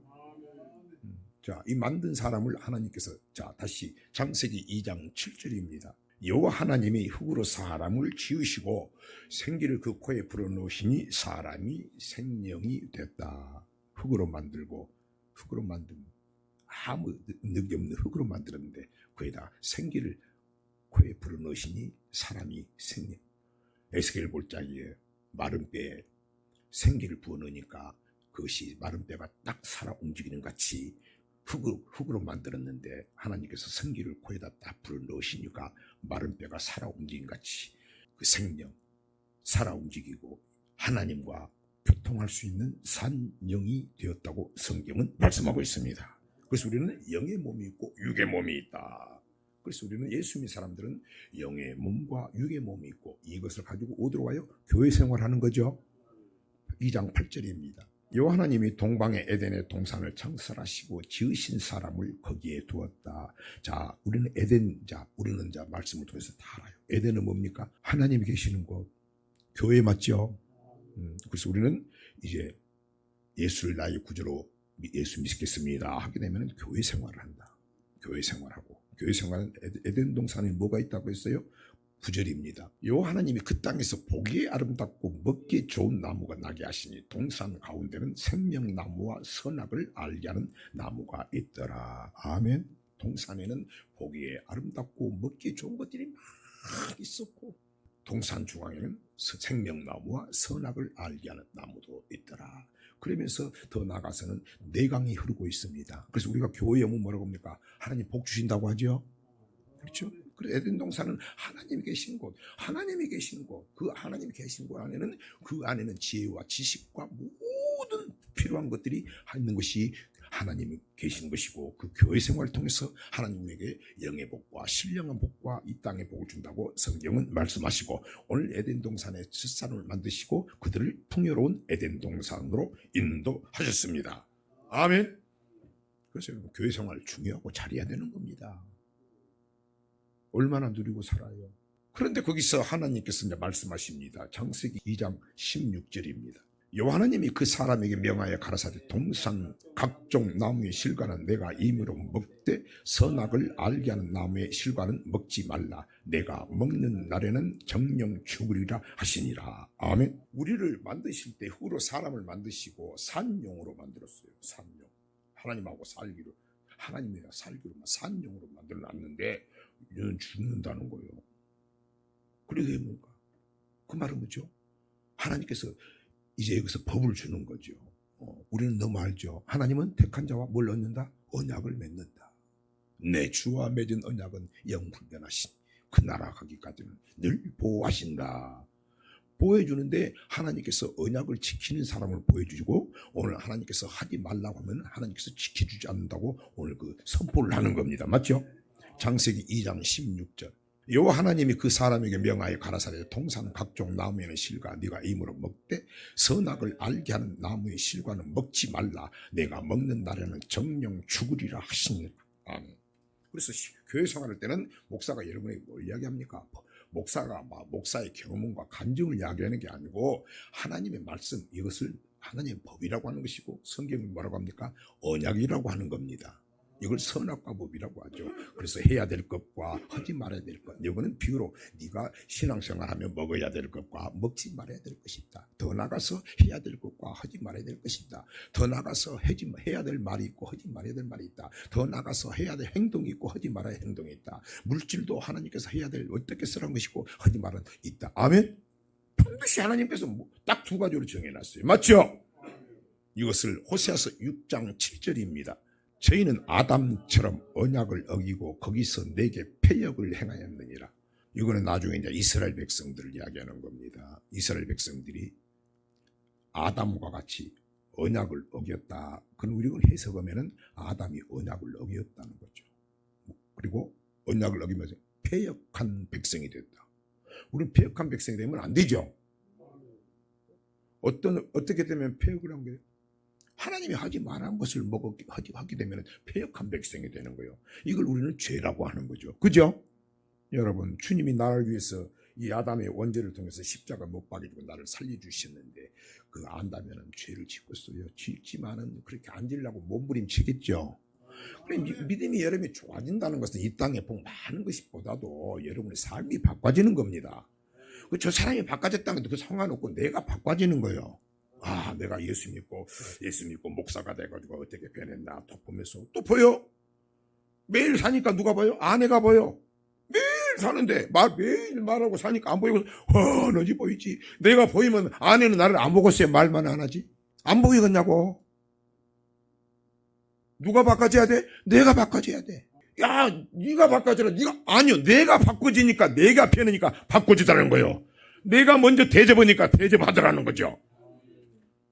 자, 이 만든 사람을 하나님께서 자 다시 창세기 2장 7절입니다. 여호와 하나님이 흙으로 사람을 지으시고 생기를 그 코에 불어넣으시니 사람이 생명이 됐다. 흙으로 만들고 흙으로 만든 아무 능력 없는 흙으로 만들었는데 거기다 생기를 코에 불어넣으시니 사람이 생명. 에스겔 볼자기에 마른 뼈에 생기를 부어넣으니까 그것이 마른 뼈가 딱 살아 움직이는 같이 흙으로 만들었는데 하나님께서 생기를 코에다 딱 불어넣으시니까 마른 뼈가 살아 움직인 같이 그 생명 살아 움직이고 하나님과 교통할 수 있는 산 영이 되었다고 성경은 말씀하고 있습니다. 그래서 우리는 영의 몸이 있고 육의 몸이 있다. 그래서 우리는 예수 믿는 사람들은 영의 몸과 육의 몸이 있고 이것을 가지고 어디로 가요? 교회 생활하는 거죠. 2장 8절입니다. 여호와 하나님이 동방의 에덴의 동산을 창설하시고 지으신 사람을 거기에 두었다. 자, 우리는 우리는 말씀을 통해서 다 알아요. 에덴은 뭡니까? 하나님이 계시는 곳, 교회 맞죠? 그래서 우리는 이제 예수를 나의 구주로 예수 믿겠습니다 하게 되면 교회 생활을 한다. 교회 생활하고, 교회 생활은 에덴 동산에 뭐가 있다고 했어요? 구절입니다. 요 하나님이 그 땅에서 보기에 아름답고 먹기에 좋은 나무가 나게 하시니 동산 가운데는 생명나무와 선악을 알게 하는 나무가 있더라. 아멘. 동산에는 보기에 아름답고 먹기에 좋은 것들이 막 있었고, 동산 중앙에는 생명나무와 선악을 알게 하는 나무도 있더라. 그러면서 더 나아가서는 내강이 흐르고 있습니다. 그래서 우리가 교회에 오면 뭐라고 합니까? 하나님 복 주신다고 하죠. 그렇죠? 그래, 에덴 동산은 하나님이 계신 곳, 하나님이 계신 곳, 그 하나님이 계신 곳 안에는, 그 안에는 지혜와 지식과 모든 필요한 것들이 있는 것이 하나님이 계신 것이고, 그 교회 생활을 통해서 하나님에게 영의 복과 신령한 복과 이 땅의 복을 준다고 성경은 말씀하시고, 오늘 에덴 동산의 첫사람을 만드시고 그들을 풍요로운 에덴 동산으로 인도하셨습니다. 아멘. 그래서 여러분, 교회 생활 중요하고 잘해야 되는 겁니다. 얼마나 누리고 살아요. 그런데 거기서 하나님께서 이제 말씀하십니다. 창세기 2장 16절입니다. 여호와 하나님이 그 사람에게 명하여 가라사대 동산 각종 나무의 실과는 내가 임으로 먹되 선악을 알게 하는 나무의 실과는 먹지 말라. 내가 먹는 날에는 정령 죽으리라 하시니라. 아멘. 우리를 만드실 때 흙으로 사람을 만드시고 산용으로 만들었어요. 산용. 하나님하고 살기로, 하나님이랑 살기로 산용으로 만들어놨는데 얘는 죽는다는 거예요. 그게 뭔가? 그 말은 뭐죠? 하나님께서 이제 여기서 법을 주는 거죠. 우리는 너무 알죠. 하나님은 택한 자와 뭘 얻는다? 언약을 맺는다. 내 주와 맺은 언약은 영불변하신, 그 나라 가기까지는 늘 보호하신다. 보호해주는데 하나님께서 언약을 지키는 사람을 보여주고, 오늘 하나님께서 하지 말라고 하면 하나님께서 지켜주지 않는다고 오늘 그 선포를 하는 겁니다. 맞죠? 창세기 2장 16절. 여호와 하나님이 그 사람에게 명하여 가라사대 동산 각종 나무에는 실과 네가 임으로 먹되 선악을 알게 하는 나무의 실과는 먹지 말라. 내가 먹는 날에는 정령 죽으리라 하시니라. 아멘. 그래서 교회 생활할 때는 목사가 여러분에게 뭘 이야기합니까? 목사가 목사의 경험과 간증을 이야기하는 게 아니고 하나님의 말씀, 이것을 하나님의 법이라고 하는 것이고, 성경은 뭐라고 합니까? 언약이라고 하는 겁니다. 이걸 선악과 법이라고 하죠. 그래서 해야 될 것과 하지 말아야 될 것, 이거는 비유로 네가 신앙생활하면 먹어야 될 것과 먹지 말아야 될 것이 있다. 더 나가서 해야 될 것과 하지 말아야 될 것이 있다. 더 나가서 해야 될 말이 있고 하지 말아야 될 말이 있다. 더 나가서 해야 될 행동이 있고 하지 말아야 할 행동이 있다. 물질도 하나님께서 해야 될 어떻게 쓰라는 것이고 하지 말아야 있다. 아멘. 반드시 하나님께서 딱 두 가지로 정해놨어요. 맞죠? 이것을 호세아서 6장 7절입니다. 저희는 아담처럼 언약을 어기고 거기서 내게 패역을 행하였느니라. 이거는 나중에 이제 이스라엘 백성들을 이야기하는 겁니다. 이스라엘 백성들이 아담과 같이 언약을 어겼다. 그럼 우리가 해석하면은 아담이 언약을 어겼다는 거죠. 그리고 언약을 어기면서 패역한 백성이 됐다. 우리는 패역한 백성이 되면 안 되죠. 어떻게 되면 패역을 한 거예요? 하나님이 하지 말한 것을 하게 되면 패역한 백성이 되는 거예요. 이걸 우리는 죄라고 하는 거죠. 그죠? 여러분, 주님이 나를 위해서 이 아담의 원죄를 통해서 십자가 못 박아주고 나를 살려주셨는데, 그거 안다면 죄를 짓고 있어요. 짓지만은 그렇게 안 지려고 몸부림치겠죠. 그래, 믿음이 여러분이 좋아진다는 것은 이 땅에 복 많은 것보다도 여러분의 삶이 바꿔지는 겁니다. 저 사람이 바꿔졌다는 것도 상관없고 내가 바꿔지는 거예요. 아, 내가 예수 믿고 목사가 돼가지고 어떻게 변했나 또 보면서 또 보여. 매일 사니까 누가 보여? 아내가 보여. 매일 사는데 매일 말하고 사니까 안 보이고 너지 보이지. 내가 보이면 아내는 나를 안 보고 있어요. 말만 안 하지. 안 보이겠냐고. 누가 바꿔줘야 돼? 내가 바꿔줘야 돼. 야, 네가 바꿔줘라. 아니요, 내가 바꿔지니까, 내가 변하니까 바꿔주자는 거예요. 내가 먼저 대접하니까 대접하더라는 거죠.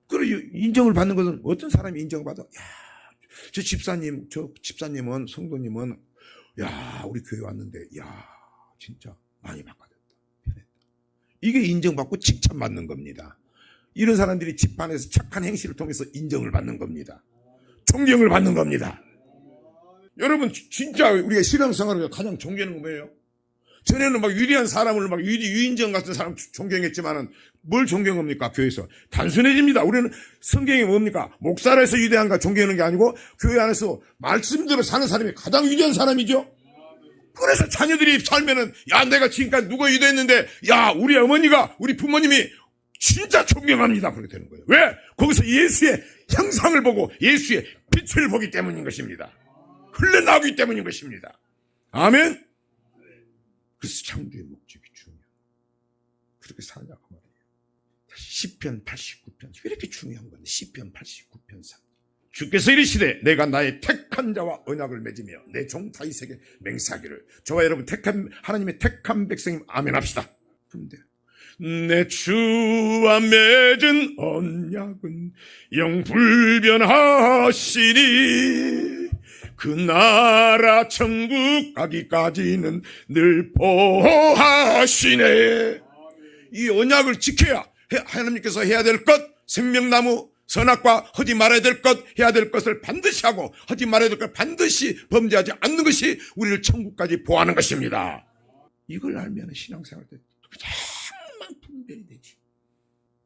그리고 인정을 받는 것은 어떤 사람이 인정을 받아? 야, 저 집사님은, 성도님은, 야, 우리 교회 왔는데, 야, 진짜 많이 바꿔졌다. 변했다. 이게 인정받고 칭찬받는 겁니다. 이런 사람들이 집안에서 착한 행실을 통해서 인정을 받는 겁니다. 존경을 받는 겁니다. 여러분, 진짜 우리가 신앙생활을 가장 존경하는 건 뭐예요? 전에는 막 위대한 사람을 막 유인정 같은 사람 존경했지만은 뭘 존경합니까? 교회에서 단순해집니다. 우리는 성경이 뭡니까? 목사라 해서 위대한가 존경하는 게 아니고 교회 안에서 말씀대로 사는 사람이 가장 위대한 사람이죠. 그래서 자녀들이 살면은 야 내가 지금까지 누가 위대했는데 야 우리 어머니가 우리 부모님이 진짜 존경합니다. 그렇게 되는 거예요. 왜? 거기서 예수의 형상을 보고 예수의 빛을 보기 때문인 것입니다. 흘러나오기 때문인 것입니다. 아멘. 그래서 창조의 목적이 중요해요. 그렇게 살자고 말이에요. 시편 89편 왜 이렇게 중요한 건데 시편 89편 3 주께서 이르시되 내가 나의 택한 자와 언약을 맺으며 내 종 다윗에게 맹세하기를. 저와 여러분 하나님의 택한 백성님 아멘 합시다. 그런데 내 주와 맺은 언약은 영불변하시니 그 나라 천국 가기까지는 늘 보호하시네. 이 언약을 지켜야 하나님께서 해야 될 것, 생명나무 선악과 하지 말아야 될 것, 해야 될 것을 반드시 하고 하지 말아야 될 것 반드시 범죄하지 않는 것이 우리를 천국까지 보호하는 것입니다. 이걸 알면 신앙생활 때 정말 분별이 되지.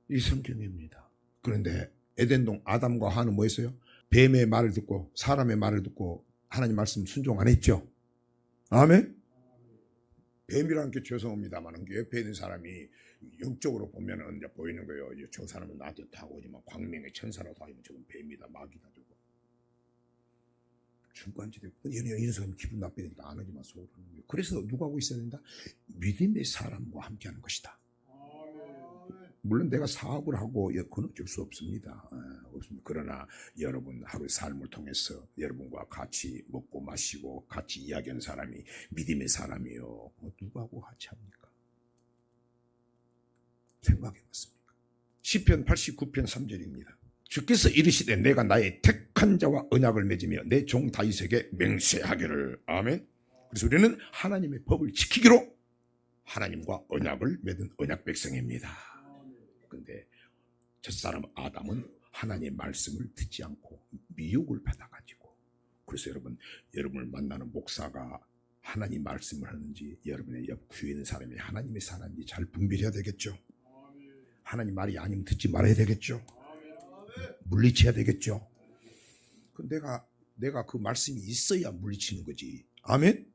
이 성경입니다. 그런데 에덴동 아담과 하와는 뭐 했어요? 뱀의 말을 듣고 사람의 말을 듣고 하나님 말씀 순종 안 했죠. 아멘. 뱀이라는 게 죄송합니다만 옆에 있는 사람이 영적으로 보면은 이제 보이는 거예요. 저 사람은 나한테 타고 오지만 광명의 천사라도 하면 저건 뱀이다 마귀다 저거. 중간지대 이런 사람이 기분 나쁘니까 안 하지만 속으로 하는 거예요. 그래서 누가 하고 있어야 된다? 믿음의 사람과 함께하는 것이다. 물론 내가 사업을 하고 그건 어쩔 수 없습니다. 없습니다. 그러나 여러분 하루의 삶을 통해서 여러분과 같이 먹고 마시고 같이 이야기하는 사람이 믿음의 사람이요. 누구하고 같이 합니까? 생각해봤습니까? 시편 89편 3절입니다. 주께서 이르시되 내가 나의 택한 자와 언약을 맺으며 내 종 다윗에게 맹세하기를. 아멘. 그래서 우리는 하나님의 법을 지키기로 하나님과 언약을 맺은 언약 백성입니다. 그런데 첫사람 아담은 하나님의 말씀을 듣지 않고 미혹을 받아가지고, 그래서 여러분을 만나는 목사가 하나님 말씀을 하는지 여러분의 옆 귀에 있는 사람이 하나님의 사람인지 잘 분별해야 되겠죠. 하나님 말이 아니면 듣지 말아야 되겠죠. 물리쳐야 되겠죠. 내가 그 말씀이 있어야 물리치는 거지. 아멘.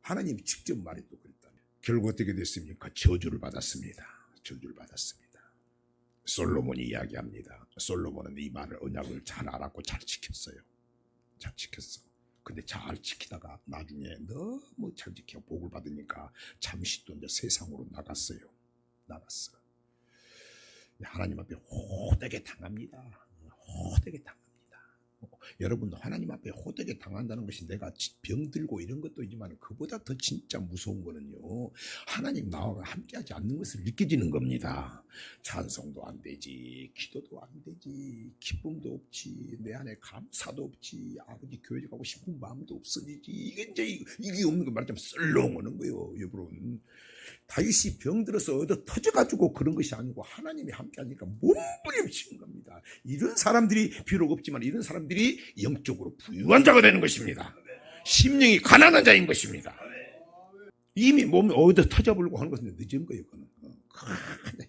하나님이 직접 말해도 그랬다면 결국 어떻게 됐습니까? 저주를 받았습니다. 저주를 받았습니다. 솔로몬이 이야기합니다. 솔로몬은 이 말을 언약을 잘 알았고 잘 지켰어요. 잘 지켰어. 근데 잘 지키다가 나중에 너무 잘 지켜 복을 받으니까 잠시 또 이제 세상으로 나갔어요. 나갔어. 하나님 앞에 호되게 당합니다. 호되게 당합니다. 여러분도 하나님 앞에 호되게 당한다는 것이 내가 병들고 이런 것도 있지만 그보다 더 진짜 무서운 거는요, 하나님 나와 함께하지 않는 것을 느껴지는 겁니다. 찬송도 안 되지, 기도도 안 되지, 기쁨도 없지, 내 안에 감사도 없지, 아버지 교회 가고 싶은 마음도 없어지지. 이게 없는 거 말하자면 썰렁하는 거예요. 여러분, 다윗이 병들어서 얻어 터져가지고 그런 것이 아니고 하나님이 함께하니까 몸부림치는 겁니다. 이런 사람들이 비록 없지만 이런 사람들이 영적으로 부유한 자가 되는 것입니다. 심령이 가난한 자인 것입니다. 이미 몸이 얻어 터져버리고 하는 것은 늦은 거예요. 그거는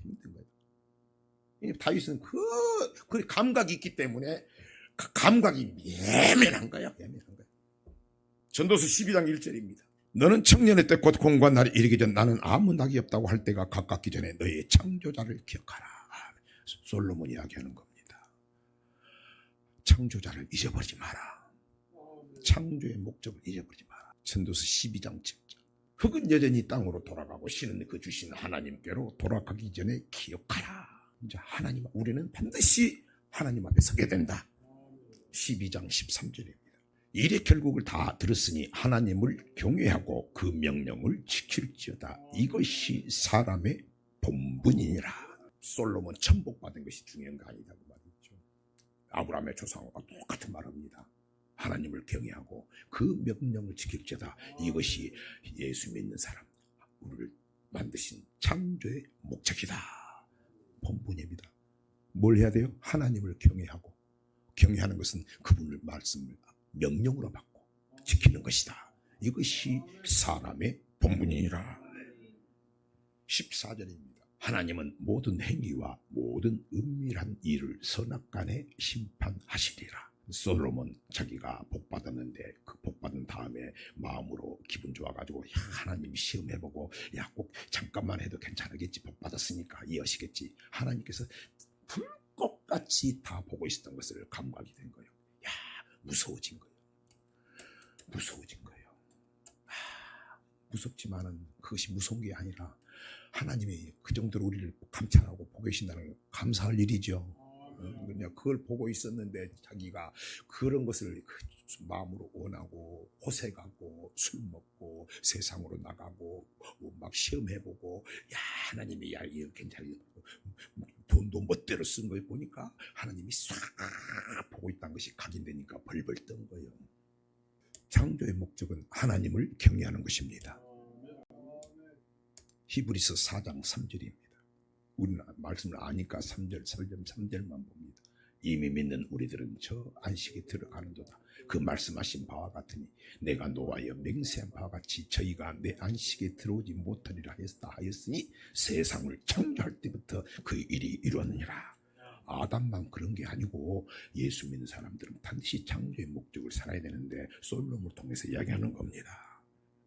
힘든 거예요. 다윗은 그 감각이 있기 때문에 그 감각이 예민한 거야. 전도서 12장 1절입니다. 너는 청년의 때 곧 공고한 날이 이르기 전 나는 아무 낙이 없다고 할 때가 가깝기 전에 너의 창조자를 기억하라. 솔로몬이 이야기하는 겁니다. 창조자를 잊어버리지 마라. 창조의 목적을 잊어버리지 마라. 전도서 12장 7절. 흙은 여전히 땅으로 돌아가고 신은 그 주신 하나님께로 돌아가기 전에 기억하라. 이제 우리는 반드시 하나님 앞에 서게 된다. 12장 13절입니다. 일의 결국을 다 들었으니 하나님을 경외하고 그 명령을 지킬지어다. 이것이 사람의 본분이니라. 솔로몬 천복받은 것이 중요한 거 아니다고 말이죠. 아브라함의 조상과 똑같은 말합니다. 하나님을 경외하고 그 명령을 지킬지어다. 이것이 예수 믿는 사람, 우리를 만드신 창조의 목적이다. 본분입니다. 뭘 해야 돼요? 하나님을 경외하고, 경외하는 것은 그분의 말씀을 명령으로 받고 지키는 것이다. 이것이 사람의 본분이니라. 14절입니다. 하나님은 모든 행위와 모든 은밀한 일을 선악간에 심판하시리라. 솔로몬 자기가 복받았는데 그 복받은 다음에 마음으로 기분 좋아가지고 하나님 시험해보고 꼭 잠깐만 해도 괜찮겠지, 복받았으니까 이어시겠지. 하나님께서 불꽃같이 다 보고 있었던 것을 감각이 된 거예요. 무서워진 거예요. 무서워진 거예요. 무섭지만은 그것이 무서운 게 아니라 하나님이 그 정도로 우리를 감찰하고 보고 계신다는 게 감사할 일이죠. 그냥 그걸 보고 있었는데 자기가 그런 것을 마음으로 원하고 호색하고 술 먹고 세상으로 나가고 막 시험해보고 하나님이 이거 괜찮아, 돈도 멋대로 쓴 걸 보니까 하나님이 싹 보고 있다는 것이 각인되니까 벌벌 떤 거예요. 창조의 목적은 하나님을 경외하는 것입니다. 히브리서 4장 3절입니다. 우리는 말씀을 아니까 3절만 봅니다. 이미 믿는 우리들은 저 안식에 들어가는도다. 그 말씀하신 바와 같으니 내가 노하여 맹세한 바와 같이 저희가 내 안식에 들어오지 못하리라 하였으니 세상을 창조할 때부터 그 일이 이루었느니라. 아담만 그런 게 아니고 예수 믿는 사람들은 반드시 창조의 목적을 살아야 되는데 솔로몬을 통해서 이야기하는 겁니다.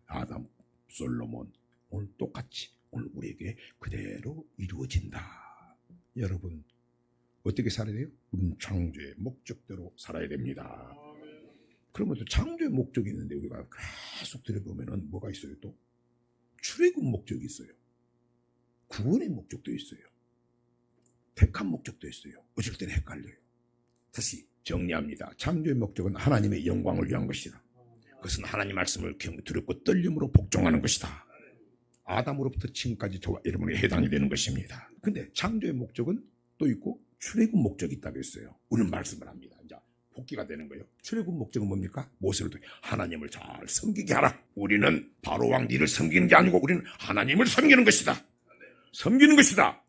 아담, 솔로몬 오늘 똑같이 오늘 우리에게 그대로 이루어진다. 여러분 어떻게 살아야 돼요? 우리는 창조의 목적대로 살아야 됩니다. 그러면 또 창조의 목적이 있는데 우리가 계속 들여보면 뭐가 있어요? 또 출애굽 목적이 있어요. 구원의 목적도 있어요. 택한 목적도 있어요. 어쩔 때는 헷갈려요. 다시 정리합니다. 창조의 목적은 하나님의 영광을 위한 것이다. 그것은 하나님 말씀을 두렵고 떨림으로 복종하는 것이다. 아담으로부터 지금까지 저와 여러분에게 해당이 되는 것입니다. 근데 창조의 목적은 또 있고 출애굽 목적이 있다고 했어요. 우리는 말씀을 합니다. 이제 복귀가 되는 거예요. 출애굽 목적은 뭡니까? 모세를 통해 하나님을 잘 섬기게 하라. 우리는 바로왕 니를 섬기는 게 아니고 우리는 하나님을 섬기는 것이다. 섬기는 것이다.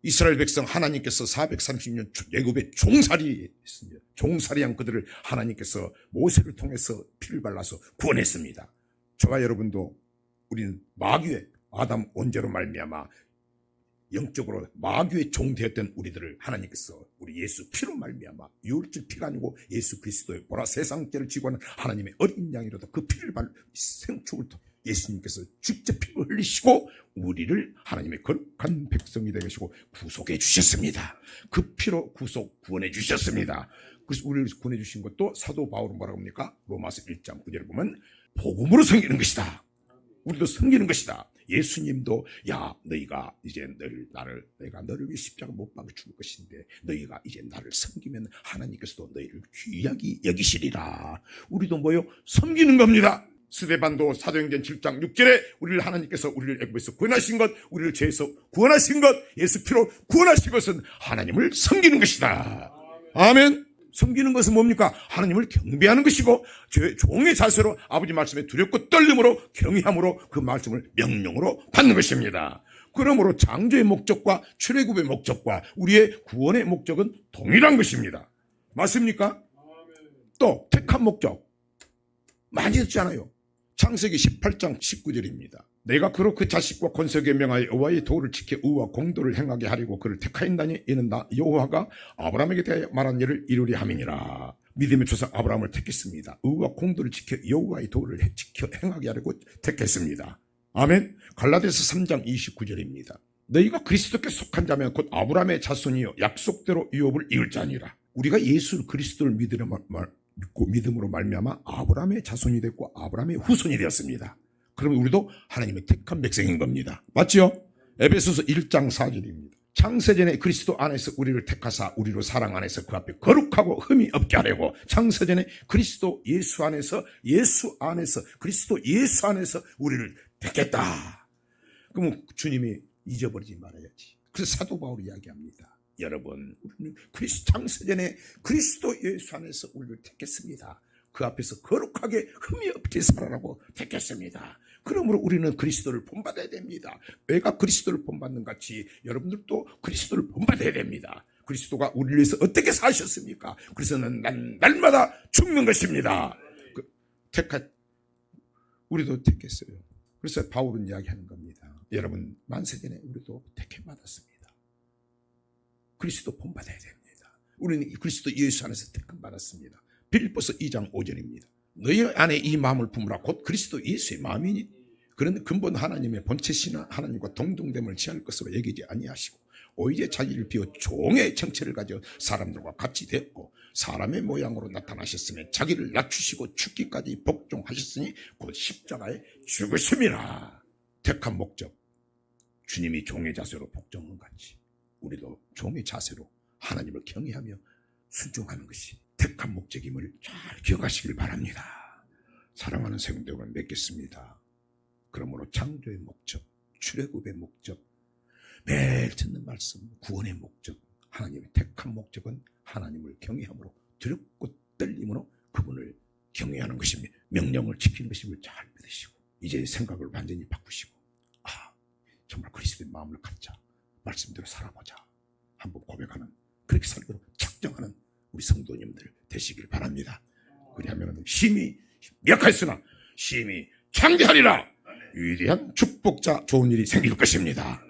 이스라엘 백성 하나님께서 430년 애굽에 종살이 있습니다. 종살이한 그들을 하나님께서 모세를 통해서 피를 발라서 구원했습니다. 저와 여러분도 우리는 마귀의 아담 원죄로 말미암아 영적으로 마귀의 종되었던 우리들을 하나님께서 우리 예수 피로 말미암아 유월절 피가 아니고 예수 그리스도의 보라 세상죄를 지고 하는 하나님의 어린 양이로다 그 피를 생축을 통해 예수님께서 직접 피를 흘리시고 우리를 하나님의 거룩한 백성이 되게 하시고 구속해 주셨습니다. 그 피로 구원해 주셨습니다. 그래서 우리를 구원해 주신 것도 사도 바울은 뭐라고 합니까? 로마서 1장 9절에 보면 복음으로 섬기는 것이다. 우리도 섬기는 것이다. 예수님도 너희가 이제 내가 너를 위해 십자가 못 박아 죽을 것인데 너희가 이제 나를 섬기면 하나님께서도 너희를 귀하게 여기시리라. 우리도 섬기는 겁니다. 스데반도 사도행전 7장 6절에 우리를 하나님께서 우리를 애굽에서 구원하신 것, 우리를 죄에서 구원하신 것, 예수 피로 구원하신 것은 하나님을 섬기는 것이다. 아멘. 섬기는 것은 뭡니까? 하나님을 경배하는 것이고 종의 자세로 아버지 말씀에 두렵고 떨림으로 경외함으로 그 말씀을 명령으로 받는 것입니다. 그러므로 창조의 목적과 출애굽의 목적과 우리의 구원의 목적은 동일한 것입니다. 맞습니까? 또 택한 목적 많이 듣잖아요. 창세기 18장 19절입니다. 내가 그로 그 자식과 권세에 명하여 여호와의 도를 지켜 의와 공도를 행하게 하려고 그를 택하였나니 이는 나 여호와가 아브라함에게 대하여 말한 일을 이루리 함이니라. 믿음의 조상 아브라함을 택했습니다. 의와 공도를 지켜 여호와의 도를 지켜 행하게 하려고 택했습니다. 아멘. 갈라디아서 3장 29절입니다. 너희가 그리스도께 속한 자면 곧 아브라함의 자손이요 약속대로 유업을 이을 자니라. 우리가 예수 그리스도를 믿고 믿음으로 말미암아 아브라함의 자손이 됐고 아브라함의 후손이 되었습니다. 그러면 우리도 하나님의 택한 백성인 겁니다. 맞죠? 에베소서 1장 4절입니다. 창세전에 그리스도 안에서 우리를 택하사 우리로 사랑 안에서 그 앞에 거룩하고 흠이 없게 하려고 창세전에 그리스도 예수 안에서 그리스도 예수 안에서 우리를 택했다. 그러면 주님이 잊어버리지 말아야지. 그래서 사도 바울이 이야기합니다. 여러분, 우리는 창세전에 그리스도 예수 안에서 우리를 택했습니다. 그 앞에서 거룩하게 흠이 없게 살아라고 택했습니다. 그러므로 우리는 그리스도를 본받아야 됩니다. 내가 그리스도를 본받는 같이 여러분들도 그리스도를 본받아야 됩니다. 그리스도가 우리를 위해서 어떻게 사셨습니까? 그래서는 날마다 죽는 것입니다. 우리도 택했어요. 그래서 바울은 이야기하는 겁니다. 여러분, 만세전에 우리도 택함받았습니다. 그리스도 본받아야 됩니다. 우리는 그리스도 예수 안에서 택함받았습니다. 빌립보서 2장 5절입니다. 너희 안에 이 마음을 품으라. 곧 그리스도 예수의 마음이니 그런 근본 하나님의 본체신 하나님과 동등됨을 취할 것으로 여기지 아니하시고 오히려 자기를 비워 종의 정체를 가져 사람들과 같이 되었고 사람의 모양으로 나타나셨으며 자기를 낮추시고 죽기까지 복종하셨으니 곧 십자가에 죽으심이라. 택한 목적, 주님이 종의 자세로 복종한 같이 우리도 종의 자세로 하나님을 경외하며 순종하는 것이 택한 목적임을 잘 기억하시길 바랍니다. 사랑하는 성도 여러분, 맺겠습니다. 그러므로 창조의 목적, 출애굽의 목적, 매일 듣는 말씀, 구원의 목적, 하나님의 택한 목적은 하나님을 경외함으로 두렵고 떨림으로 그분을 경외하는 것입니다. 명령을 지키는 것임을 잘 믿으시고 이제 생각을 완전히 바꾸시고 정말 그리스도의 마음을 갖자, 말씀대로 살아보자 한번 고백하는, 그렇게 살기로 작정하는 우리 성도님들 되시길 바랍니다. 그리하면 심히 약하였으나 심히 창대하리라. 위대한 축복자 좋은 일이 생길 것입니다.